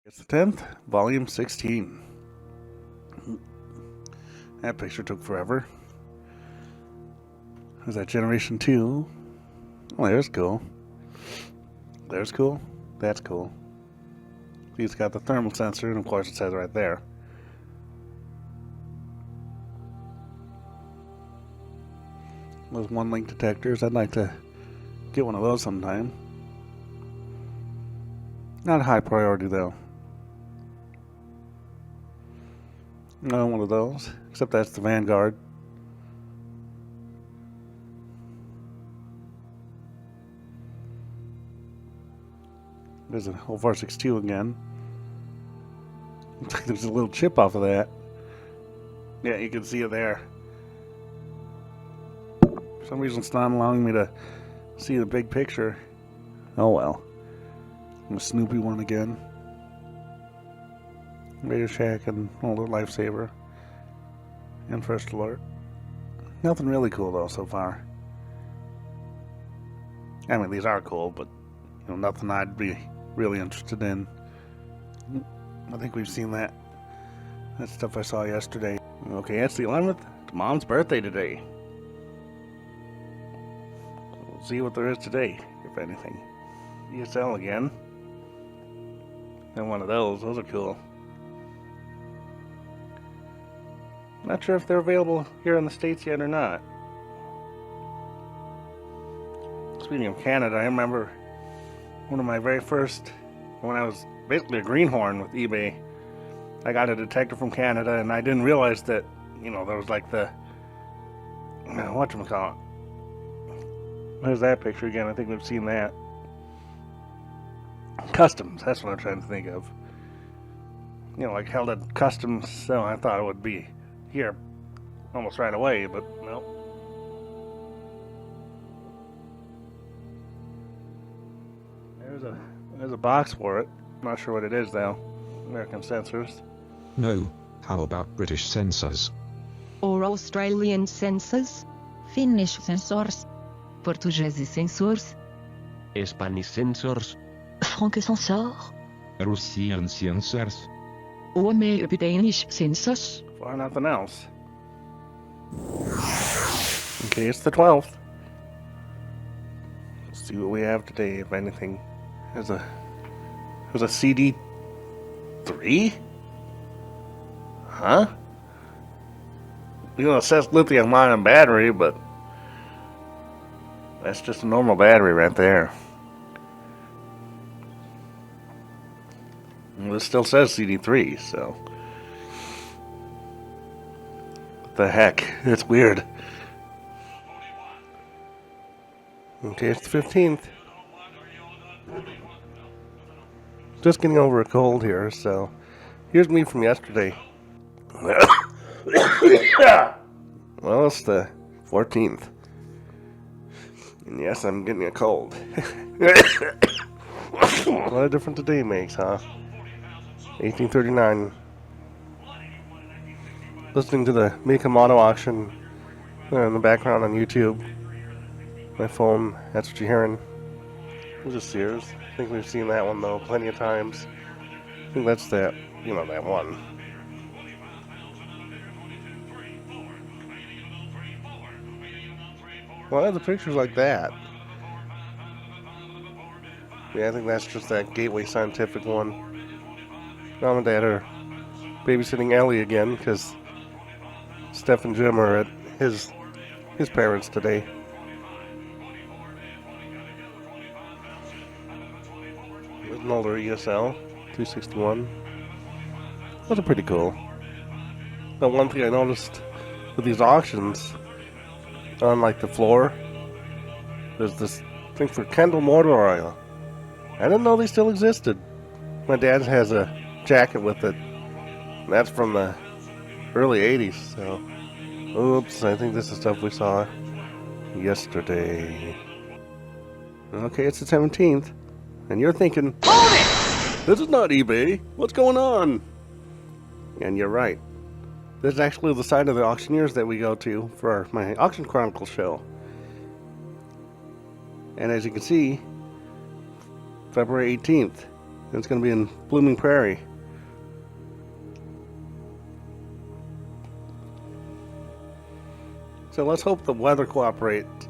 It's the 10th, volume 16. That picture took forever. There's that generation 2. Oh, there's cool. There's cool. That's cool. It's got the thermal sensor, and of course it says right there. Those one link detectors, I'd like to get one of those sometime. Not a high priority though. No, one of those, except that's the Vanguard. There's an 0462 again. Looks like there's a little chip off of that. Yeah, you can see it there. For some reason it's not allowing me to see the big picture. Oh well. I'm a Snoopy one again. Radio Shack and Older Lifesaver. And First Alert. Nothing really cool though so far. I mean, these are cool, but you know, nothing I'd be really interested in. I think we've seen that. That stuff I saw yesterday. Okay, it's the 11th. It's Mom's birthday today. We'll see what there is today, if anything. ESL again. And one of those. Those are cool. Not sure if they're available here in the States yet or not. Speaking of Canada, I remember one of my very first, when I was basically a greenhorn with eBay, I got a detector from Canada, and I didn't realize that, you know, there was like the, whatchamacallit. There's that picture again. I think we've seen that. Customs, that's what I'm trying to think of. You know, like held at customs, so I thought it would be here almost right away, but nope. There's a box for it. Not sure what it is though. American sensors. No, how about British sensors? Or Australian sensors? Finnish sensors. Portuguese sensors? Spanish sensors. Frank sensor. Russian sensors. Or maybe Danish sensors? For nothing else. Okay, it's the 12th. Let's see what we have today, if anything. There's a CD3? Huh? You know, it says lithium ion battery, but that's just a normal battery right there. Well, it still says CD3, so what the heck? It's weird. Okay, it's the 15th. Just getting over a cold here, so here's me from yesterday. Well, it's the 14th. And yes, I'm getting a cold. What a difference a day makes, huh? 1839. Listening to the Mikamoto auction in the background on YouTube. My phone, that's what you're hearing. It was a Sears. I think we've seen that one though plenty of times. I think that's that, you know, that one. Well, I have the pictures like that. Yeah, I think that's just that Gateway Scientific one. Mom and Dad are babysitting Ellie again because Steph and Jim are at his parents today. There's an older ESL 261. Those are pretty cool. But one thing I noticed with these auctions, on like the floor, there's this thing for Kendall motor oil. I didn't know they still existed. My dad has a jacket with it. That's from the early 80s, so oops, I think this is stuff we saw yesterday. Okay, it's the 17th, and you're thinking, hold it! This is not eBay. What's going on? And you're right. This is actually the side of the auctioneers that we go to for my Auction Chronicles show. And as you can see, February 18th, It's going to be in Blooming Prairie. So let's hope the weather cooperates.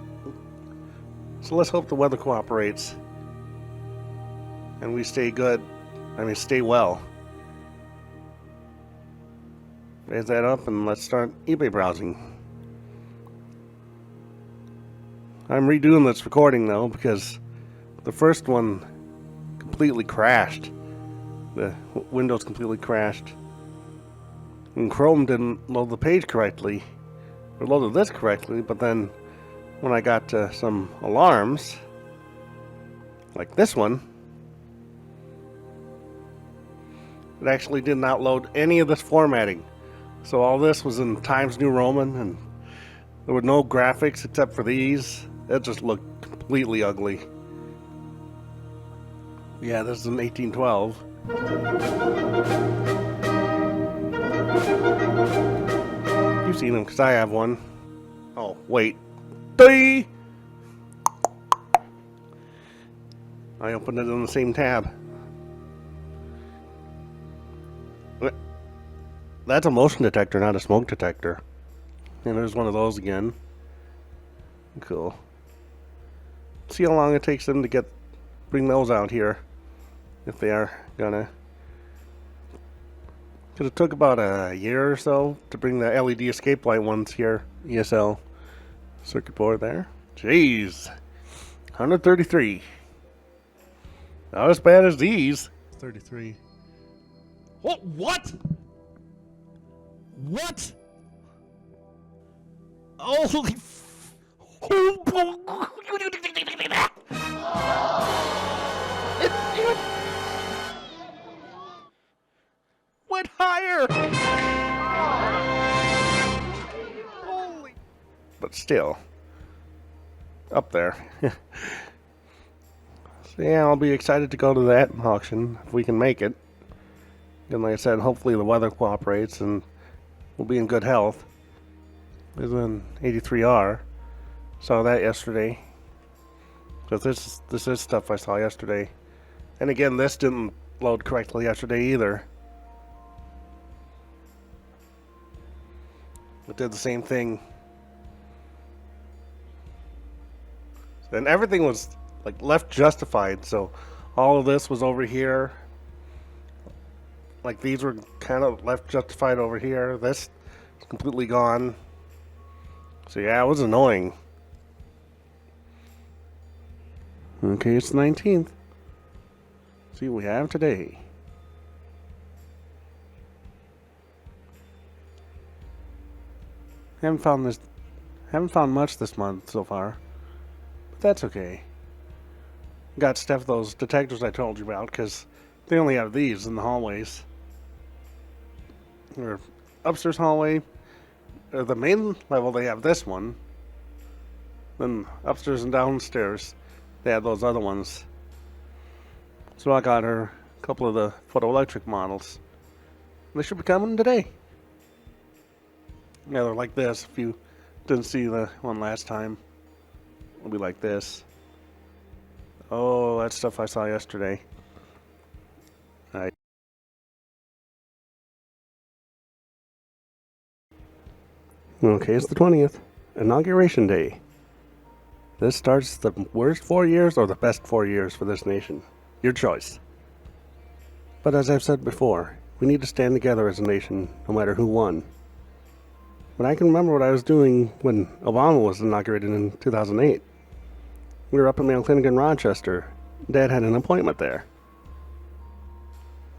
And we stay good. I mean, stay well. Raise that up and let's start eBay browsing. I'm redoing this recording though because the first one completely crashed. The Windows completely crashed. And Chrome didn't load the page correctly. Or loaded this correctly, but then when I got to some alarms, like this one, it actually did not load any of this formatting. So all this was in Times New Roman, and there were no graphics except for these. It just looked completely ugly. Yeah, this is an 1812. You've seen them because I have one. Oh, wait. I opened it in the same tab. That's a motion detector, not a smoke detector. And there's one of those again. Cool. See how long it takes them to bring those out here. If they are gonna. Because it took about a year or so to bring the LED escape light ones here. ESL circuit board there. Jeez. 133. Not as bad as these. 33. Oh, what? What? Holy f... It went higher! Holy... But still. Up there. So yeah, I'll be excited to go to that auction if we can make it. And like I said, hopefully the weather cooperates and we'll be in good health. There's an 83R. Saw that yesterday. Because this is stuff I saw yesterday. And again, this didn't load correctly yesterday either. It did the same thing. And everything was like left justified, so all of this was over here. Like these were kind of left justified over here. This is completely gone. So yeah, it was annoying. Okay, it's the 19th. See what we have today. Haven't found much this month so far. But that's okay. Got stuff those detectors I told you about because they only have these in the hallways. Or upstairs hallway, or the main level they have this one. Then upstairs and downstairs they have those other ones. So I got her a couple of the photoelectric models. They should be coming today. Yeah, they're like this. If you didn't see the one last time, it'll be like this. Oh, that stuff I saw yesterday. Okay, it's the 20th. Inauguration Day. This starts the worst 4 years or the best 4 years for this nation. Your choice. But as I've said before, we need to stand together as a nation, no matter who won. But I can remember what I was doing when Obama was inaugurated in 2008. We were up at Mayo Clinic in Rochester. Dad had an appointment there.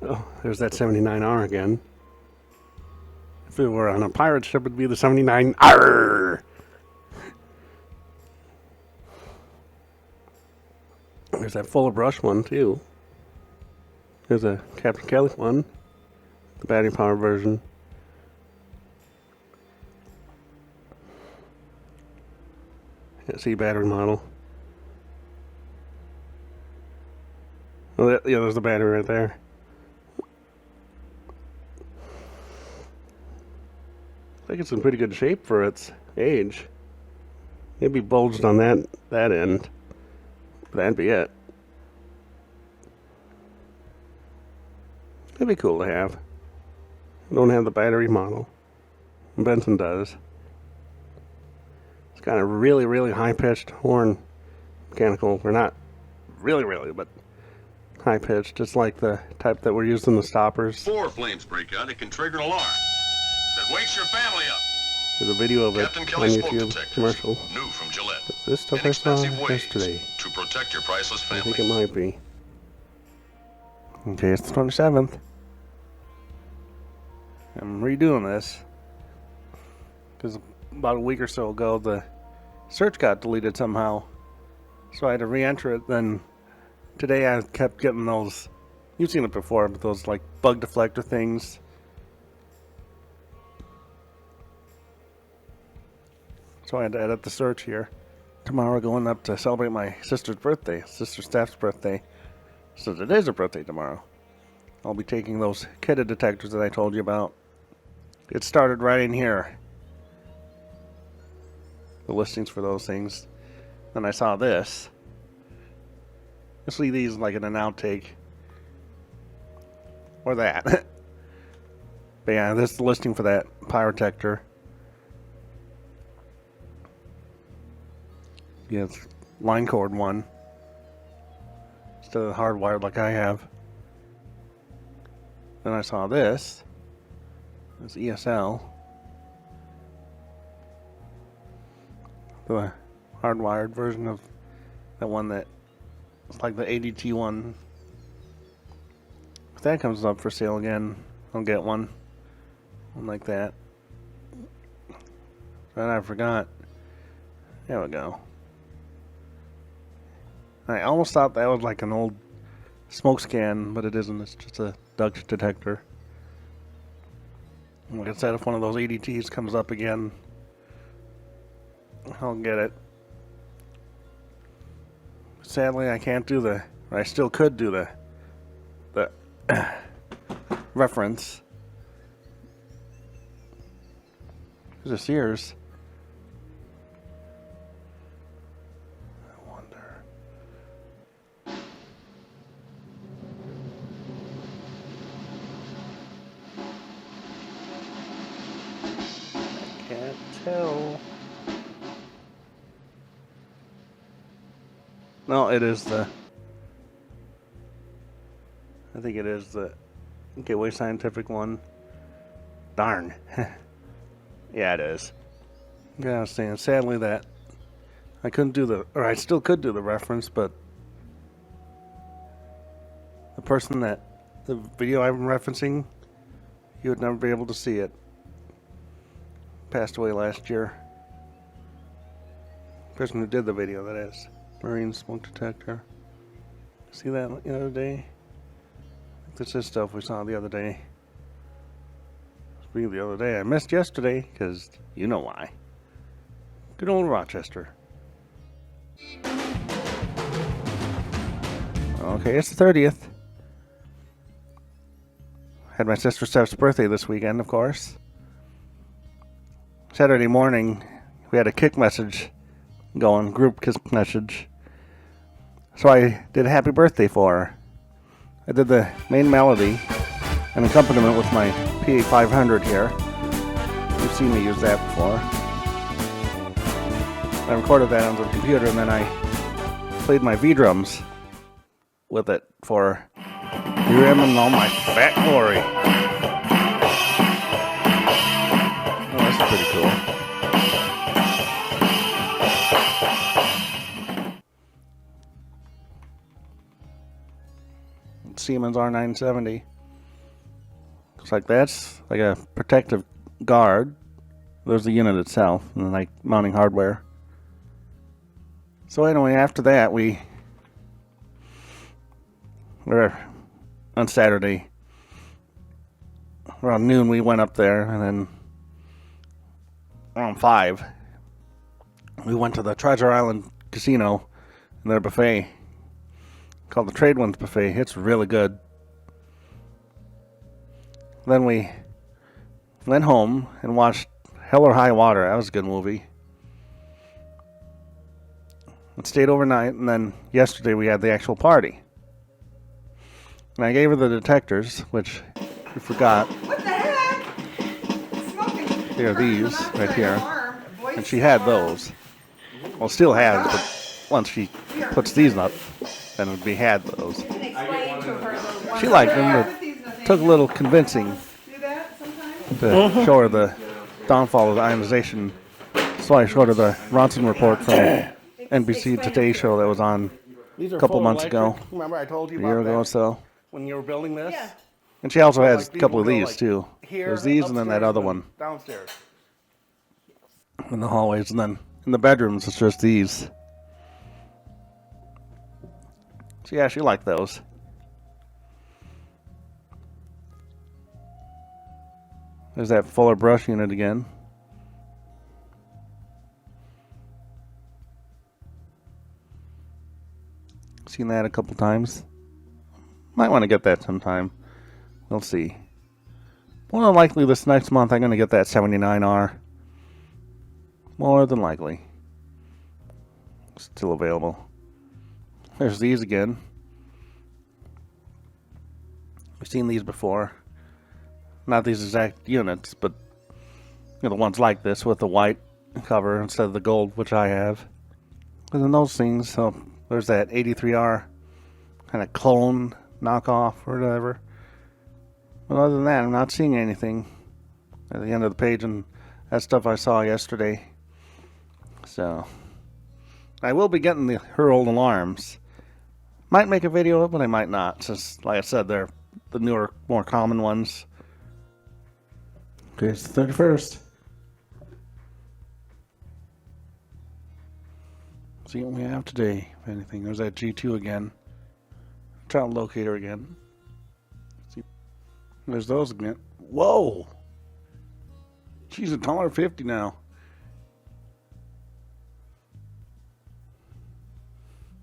Oh, there's that 79R again. If it were on a pirate ship, it'd be the 79R. There's that Fuller Brush one, too. There's a Captain Kelly one. The battery power version. See battery model. Oh, yeah, there's the battery right there. I think it's in pretty good shape for its age. Maybe bulged on that end. But that'd be it. It'd be cool to have. I don't have the battery model. Benson does. It's got a really, really high-pitched horn mechanical. We're not really, but high-pitched. Just like the type that we're using the stoppers. 4 flames break out, it can trigger an alarm that wakes your family up. There's a video of it Captain on Kelly smoke YouTube detectors, commercial. new from Gillette. Is this stuff I saw Inexpensive ways yesterday? to protect your priceless I family. think it might be. Okay, it's the 27th. I'm redoing this because about a week or so ago the search got deleted somehow, so I had to re-enter it. Then today I kept getting those, you've seen it before, but those like bug deflector things. So I had to edit the search here. Tomorrow going up to celebrate my sister's birthday, Sister Steph's birthday. So it is her birthday tomorrow. I'll be taking those kitted detectors that I told you about. It started right in here. The listings for those things. Then I saw this. You'll see these like in an outtake. Or that. But yeah, this is the listing for that pyrotector. Yeah, it's line cord one. Instead of hardwired like I have. Then I saw this. It's ESL. The hardwired version of that one that it's like the ADT one. If that comes up for sale again, I'll get one. One like that. Then I forgot. There we go. I almost thought that was like an old smoke scan, but it isn't. It's just a duct detector. Like I said, if one of those ADTs comes up again, I'll get it. Sadly, I can't do or I still could do the reference. There's a Sears. I wonder. Can't tell. No, it is the. I think it is the Gateway Scientific one. Darn. Yeah, it is. Yeah, I was saying, sadly that I couldn't do or I still could do the reference, but the person the video I'm referencing, you would never be able to see it. Passed away last year. The person who did the video, that is. Marine smoke detector. See that the other day? This is stuff we saw the other day. Speaking of the other day, I missed yesterday, because you know why. Good old Rochester. Okay, it's the 30th. Had my sister Steph's birthday this weekend, of course. Saturday morning, we had a kick message going, group kick message. So I did a happy birthday for her. I did the main melody and accompaniment with my PA 500 here. You've seen me use that before. I recorded that onto the computer and then I played my V-drums with it for Here I am in all my fat glory. Oh, that's pretty cool. Siemens R970. Looks like that's like a protective guard. There's the unit itself and then like mounting hardware. So anyway, after that we were on Saturday around noon we went up there, and then around 5 we went to the Treasure Island Casino and their buffet called the Trade Winds Buffet. It's really good. Then we went home and watched Hell or High Water. That was a good movie. And stayed overnight, and then yesterday we had the actual party. And I gave her the detectors, which you forgot. What the heck? Smoking. Here are these Monoxide right here. alarm, voice And she had alarm. those. Well, still has, God. but once she puts these up, then we had those. And explain to her the ones She liked them, that- but took a little convincing Do that sometimes? to show her the downfall of the ionization. So I showed her the Ronson report from NBC Today show that was on a couple months ago, Remember I told you a about year ago or that so. when you were building this? Yeah. And she also has Like, a couple people of go, these like, too. Here, There's these and then that upstairs, other and one downstairs. in the hallways, and then in the bedrooms it's just these. So yeah, she liked those. There's that Fuller brush unit again. Seen that a couple times. Might want to get that sometime. We'll see. More than likely this next month I'm going to get that 79R. More than likely. Still available. There's these again. We've seen these before. Not these exact units, but the ones like this with the white cover instead of the gold, which I have. And then those things, so there's that 83R kind of clone knockoff or whatever. But other than that, I'm not seeing anything at the end of the page, and that stuff I saw yesterday. So I will be getting her old alarms. Might make a video, but I might not, since, like I said, they're the newer, more common ones. Okay, it's the 31st. See what we have today, if anything. There's that G2 again. Child locator again. See, there's those again. Whoa! She's $1.50 now.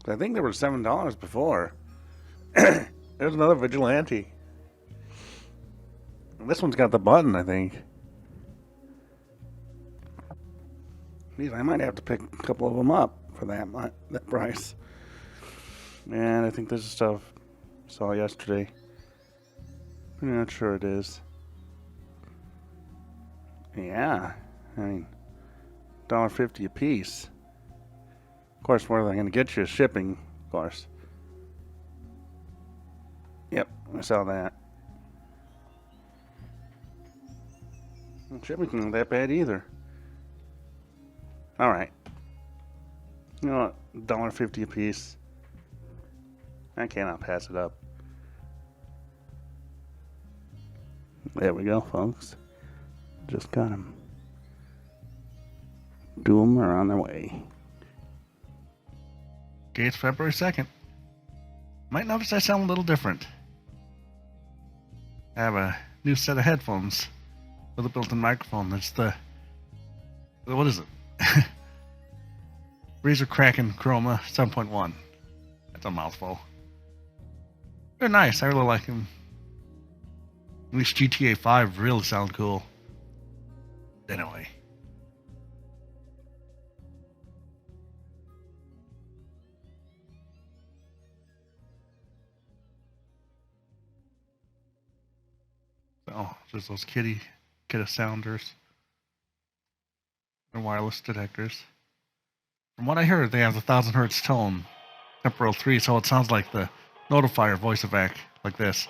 I think they were $7 before. There's another Vigilante. This one's got the button, I think. These, I might have to pick a couple of them up for that price. And I think this is stuff I saw yesterday. I'm not sure it is. Yeah, I mean, $1.50 a piece. Of course, where they're going to get you is shipping, of course. Yep, I saw that. Shipping isn't that bad either. Alright. You know what? $1.50 a piece. I cannot pass it up. There we go, folks. Just got them. Do them are on their way. Okay, it's February 2nd. Might notice I sound a little different. I have a new set of headphones with a built-in microphone. It's the... What is it? Razer Kraken Chroma 7.1. That's a mouthful. They're nice. I really like them. At least GTA 5 really sound cool. Anyway. So, there's those kitty sounders. They're wireless detectors. From what I heard, they have the 1000 hertz tone, temporal 3, so it sounds like the notifier voice evac, like this.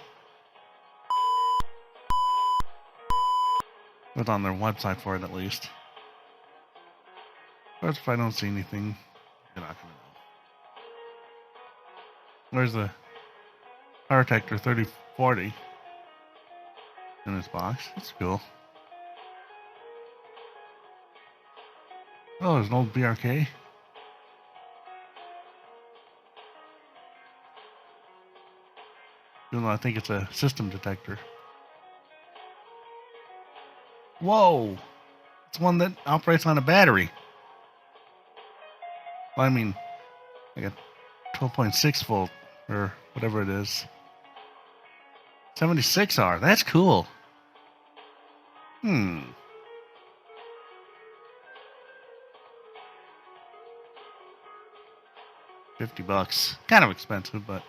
It's on their website for it, at least. But if I don't see anything, you're not gonna know. There's the Power Detector 3040 in this box. That's cool. Oh, there's an old BRK. Even though I think it's a system detector. Whoa! It's one that operates on a battery. Well, I mean, like a 12.6 volt, or whatever it is. 76R, that's cool. $50. Kind of expensive, but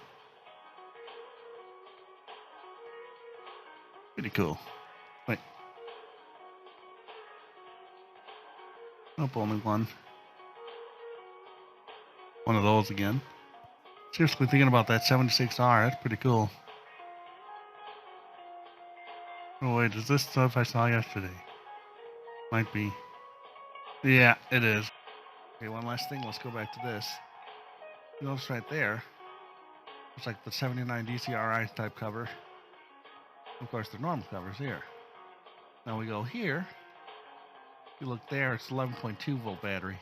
Pretty cool. Wait. Nope, only one. One of those again. Seriously thinking about that 76R. That's pretty cool. Oh wait, is this stuff I saw yesterday? Might be. Yeah, it is. Okay, one last thing. Let's go back to this. You notice right there, it's like the 79 DCRI type cover. Of course, the normal cover's here. Now we go here. You look there, it's 11.2 volt battery.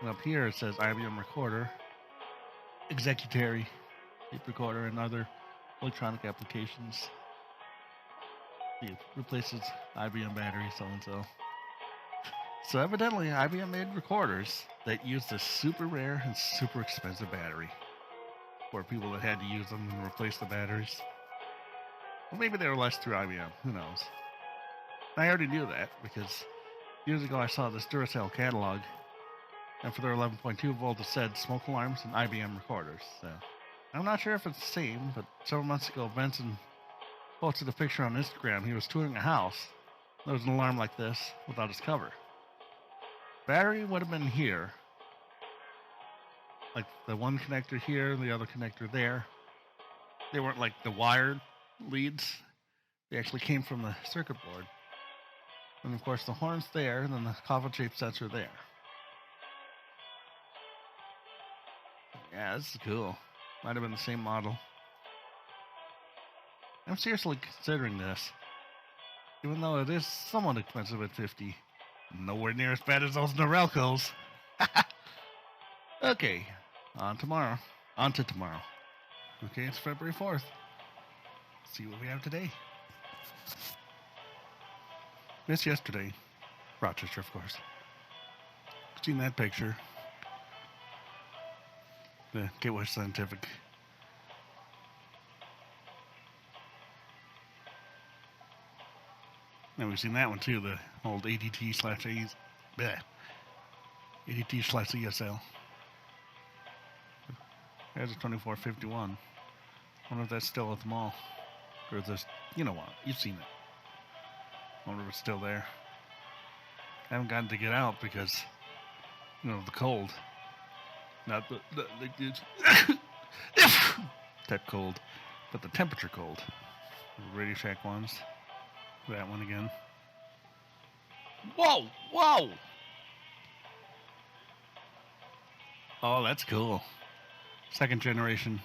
And up here it says IBM recorder, executary, tape recorder, and other electronic applications. It replaces IBM battery, so and so. So evidently, IBM made recorders that use this super rare and super expensive battery for people that had to use them and replace the batteries. Well, maybe they were less through IBM. Who knows? I already knew that because years ago I saw this Duracell catalog, and for their 11.2 volt it said smoke alarms and IBM recorders. So I'm not sure if it's the same, but several months ago Benson posted a picture on Instagram. He was touring a house. There was an alarm like this without his cover. Battery would have been here, like the one connector here, the other connector there. They weren't like the wired leads. They actually came from the circuit board. And of course the horn's there, and then the coffin-shaped sensor there. Yeah, this is cool. Might have been the same model. I'm seriously considering this. Even though it is somewhat expensive at $50. Nowhere near as bad as those Norelcos. Okay, on to tomorrow. Okay, it's February 4th. Let's see what we have today. Missed yesterday. Rochester, of course. Seen that picture. The Gateway Scientific. And we've seen that one too, the old ADT/ESL. There's a 2451. Wonder if that's still at the mall. Or is this, you know what, you've seen it. Wonder if it's still there. I haven't gotten to get out because, you know, the cold. Not the that cold, but the temperature cold. The Radio Shack ones. That one again. Whoa! Whoa! Oh, that's cool. Second generation.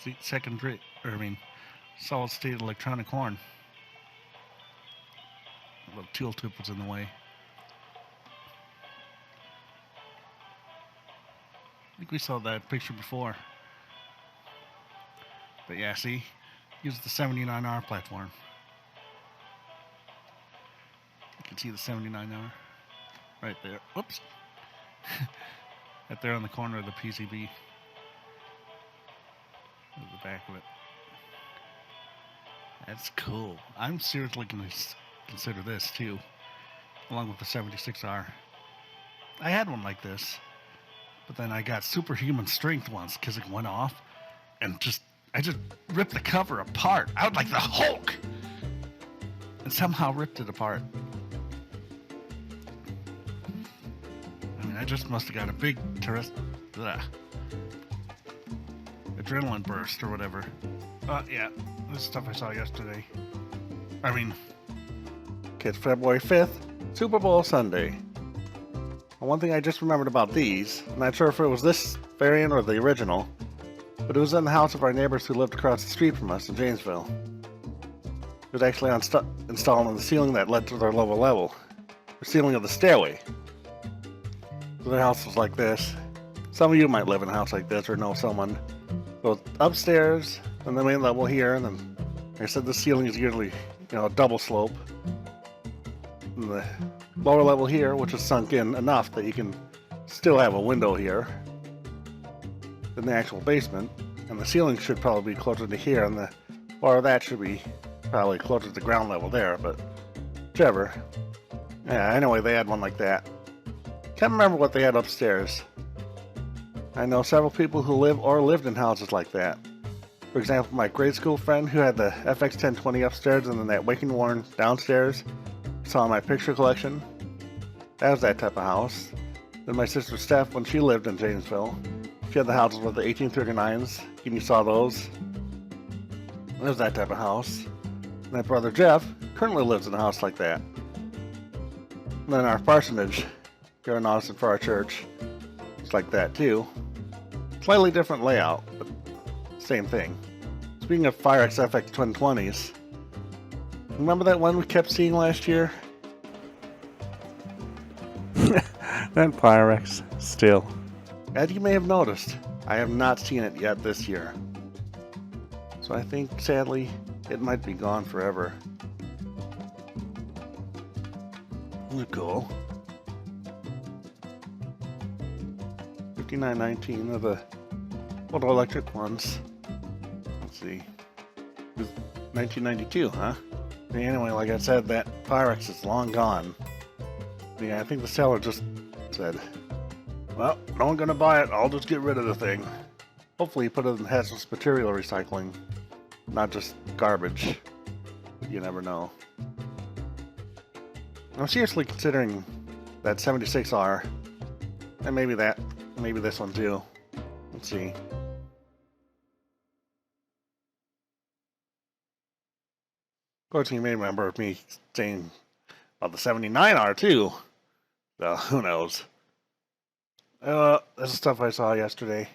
See, solid state electronic horn. A little tool tip was in the way. I think we saw that picture before. But yeah, see, use the 79R platform. You can see the 79R right there. Whoops. Right there on the corner of the PCB. At the back of it. That's cool. I'm seriously going to consider this too, along with the 76R. I had one like this, but then I got superhuman strength once because it went off, and I just ripped the cover apart. I was like the Hulk, and somehow ripped it apart. I mean, I just must have got a big adrenaline burst or whatever. Yeah, this stuff I saw yesterday. Okay, it's February 5th, Super Bowl Sunday. Well, one thing I just remembered about these, I'm not sure if it was this variant or the original, but it was in the house of our neighbors who lived across the street from us in Janesville. It was actually installed on the ceiling that led to their lower level, the ceiling of the stairway. So their house was like this. Some of you might live in a house like this or know someone. So upstairs, and the main level here, and then, like I said, the ceiling is usually, double slope. And the lower level here, which is sunk in enough that you can still have a window here in the actual basement, and the ceiling should probably be closer to here, and the floor of that should be probably closer to the ground level there, but whichever. Yeah, anyway, they had one like that. Can't remember what they had upstairs. I know several people who live or lived in houses like that. For example, my grade school friend who had the FX 1020 upstairs and then that Waking Worn downstairs saw my picture collection. That was that type of house. Then my sister Steph, when she lived in Janesville, she had the houses with the 1839s, and you saw those. That was that type of house. And my brother Jeff currently lives in a house like that. And then our parsonage here in Austin for our church, it's like that too. Slightly different layout, but same thing. Speaking of Firex FX 2020s, remember that one we kept seeing last year? That Pyrex still. As you may have noticed, I have not seen it yet this year. So I think, sadly, it might be gone forever. Look cool. $59.19 of the photo electric ones. Let's see. It was 1992, huh? Anyway, like I said, that Pyrex is long gone. Yeah, I think the seller just said, well, no one's gonna buy it, I'll just get rid of the thing. Hopefully he put it in hazardous material recycling, not just garbage. You never know. I'm seriously considering that 76R, and maybe this one too. Let's see. Of course, you may remember me saying about the 79R too. So, who knows? This is stuff I saw yesterday.